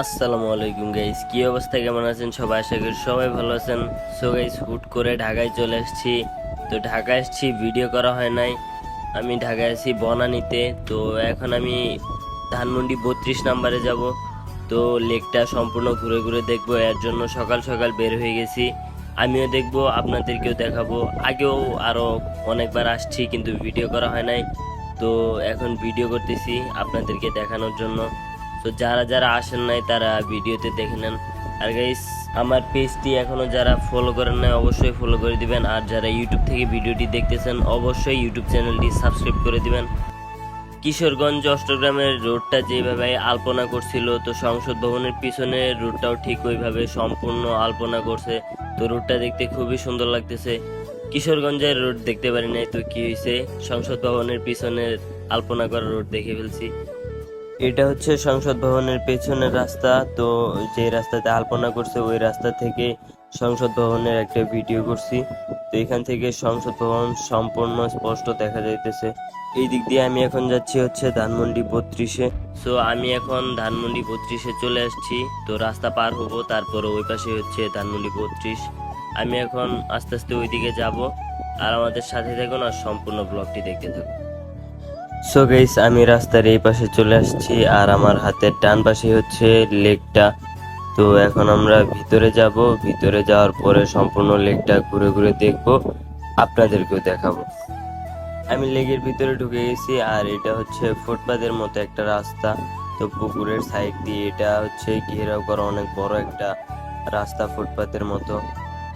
আসসালামু আলাইকুম গাইস, কি অবস্থা, কেমন আছেন সবাই? আশা করি সবাই ভালো আছেন। সো গাইস, হুট করে ঢাকায় চলে আসছি। তো ঢাকায় আসছি, ভিডিও করা হয় নাই। আমি ঢাকায় আছি বনানীতে। তো এখন আমি ধানমন্ডি 32 নম্বরে যাব। তো লেকটা সম্পূর্ণ ঘুরে ঘুরে দেখবো, এর জন্য সকাল সকাল বের হয়ে গেছি। আমিও দেখবো, আপনাদেরকেও দেখাবো। আগেও আরো অনেকবার আসছি কিন্তু ভিডিও করা হয় নাই। তো এখন ভিডিও করতেছি আপনাদেরকে দেখানোর জন্য। তো যারা যারা আসেন নাই তারা ভিডিওতে দেখে নেন। আর গাইস, আমার পেজটি এখনো যারা ফলো করেন নাই অবশ্যই ফলো করে দিবেন। আর যারা ইউটিউব থেকে ভিডিওটি দেখতেছেন অবশ্যই ইউটিউব চ্যানেলটি সাবস্ক্রাইব করে দিবেন। কিশোরগঞ্জ চট্টগ্রামের রোডটা যেভাবে আলপনা করছিল, তো সংসদ ভবনের পিছনে রোডটাও ঠিক ওইভাবে সম্পূর্ণ আলপনা করছে। তো রোডটা দেখতে খুবই সুন্দর লাগতেছে। কিশোরগঞ্জের রোড দেখতে পারি নাই, তো কি হয়েছে, সংসদ ভবনের পিছনে আলপনা করা রোড দেখে ফেলছি। এটা হচ্ছে সংসদ ভবনের পেছনের রাস্তা। তো যে রাস্তাতে আলপনা করছে ওই রাস্তা থেকে সংসদ ভবনের একটা ভিডিও করছি। তো এখান থেকে সংসদ ভবন সম্পূর্ণ স্পষ্ট দেখা যাইতেছে। এই দিক দিয়ে আমি এখন যাচ্ছি হচ্ছে ধানমন্ডি 32-এ। সো আমি এখন ধানমন্ডি 32-এ চলে আসছি। তো রাস্তা পার হবো, তারপরে ওই পাশে হচ্ছে ধানমন্ডি 32। আমি এখন আস্তে আস্তে ওইদিকে যাব। আর আমাদের সাথে থাকুন আর সম্পূর্ণ ব্লগটি দেখতে থাকুন। সো গাইস, আমি রাস্তার এই পাশে চলে আসছি আর আমার হাতের ডান পাশে হচ্ছে লেকটা। তো এখন আমরা ভিতরে যাব। ভিতরে যাওয়ার পরে সম্পূর্ণ লেকটা ঘুরে ঘুরে দেখবো, আপনাদেরকেও দেখাবো। আমি লেকের ভিতরে ঢুকে গেছি আর এটা হচ্ছে ফুটপাতের মতো একটা রাস্তা। তো পুকুরের সাইড দিয়ে এটা হচ্ছে ঘেরাও করা অনেক বড় একটা রাস্তা ফুটপাতের মতো।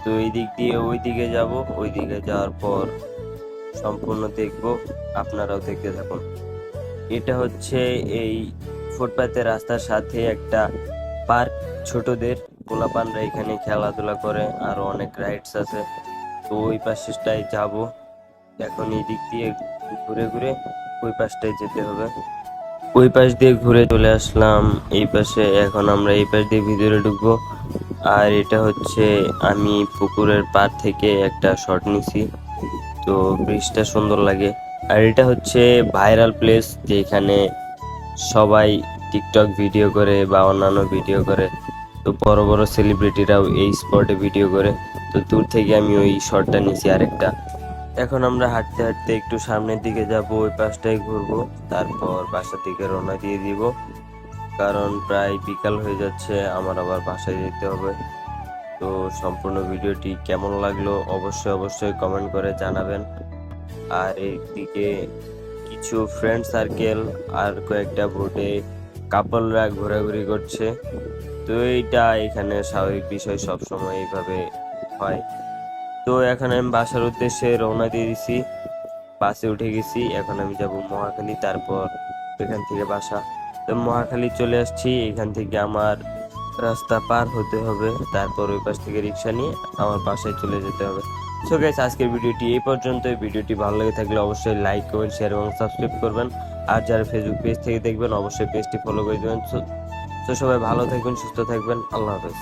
তো এই দিক দিয়ে ওই দিকে যাব। ওই দিকে যাওয়ার পর সম্পূর্ণ দেখবো, আপনারাও দেখতে থাকুন। এটা হচ্ছে এই ফুটপাতের রাস্তার সাথে একটা পার্ক, ছোটদের পোলাপানরা এখানে খেলাধুলা করে, আরো অনেক রাইডস আছে। তো ওই পাশটায় যাব। এখন এই দিক দিয়ে ঘুরে ঘুরে ওই পাশটায় যেতে হবে। ওই পাশ দিয়ে ঘুরে চলে আসলাম এই পাশে। এখন আমরা এই পাশ দিয়ে ভিতরে ঢুকবো। আর এটা হচ্ছে আমি পুকুরের পাড় থেকে একটা শট নিছি। তো ব্রিজটা সুন্দর লাগে। আর এটা হচ্ছে ভাইরাল প্লেস, যেখানে সবাই টিকটক ভিডিও করে বা অন্যান্য ভিডিও করে। তো বড় বড় সেলিব্রিটিরাও এই স্পটে ভিডিও করে। তো দূর থেকে আমি ওই শটটা নিয়েছি আরেকটা। এখন আমরা হাঁটতে হাঁটতে একটু সামনের দিকে যাব, ওই পাশটায় ঘুরবো, তারপর বাসার দিকে রওনা দিয়ে দিব। কারণ প্রায় বিকাল হয়ে যাচ্ছে, আমার আবার বাসায় যেতে হবে। তো সম্পূর্ণ ভিডিওটি কেমন লাগলো অবশ্যই অবশ্যই কমেন্ট করে জানাবেন। আর এইদিকে কিছু ফ্রেন্ড সার্কেল আর কয়েকটা বোটে কাপলরা ঘোরাঘুরি করছে। তো এইটা এখানে স্বাভাবিক বিষয়, সব সময় এইভাবে হয়। তো এখন আমি বাসার উদ্দেশ্যে রওনা দিয়ে দিছি, বাসে উঠে গেছি। এখন আমি যাব মহাখালী, তারপর এখান থেকে বাসা। তো মহাখালী চলে আসছি। এখান থেকে আমার রাস্তা পার হতে হবে, তারপর ওই পাশ থেকে রিক্সা নিয়ে আমার বাসায় চলে যেতে হবে। সো গাইস, আজকের ভিডিওটি এই পর্যন্ত। ভিডিওটি ভালো লেগে থাকলে অবশ্যই লাইক, কমেন্ট, শেয়ার এবং সাবস্ক্রাইব করবেন। আর যারা ফেসবুক পেজ থেকে দেখবেন অবশ্যই পেজটি ফলো করে দেবেন। সো সবাই ভালো থাকবেন, সুস্থ থাকবেন। আল্লাহ হাফেজ।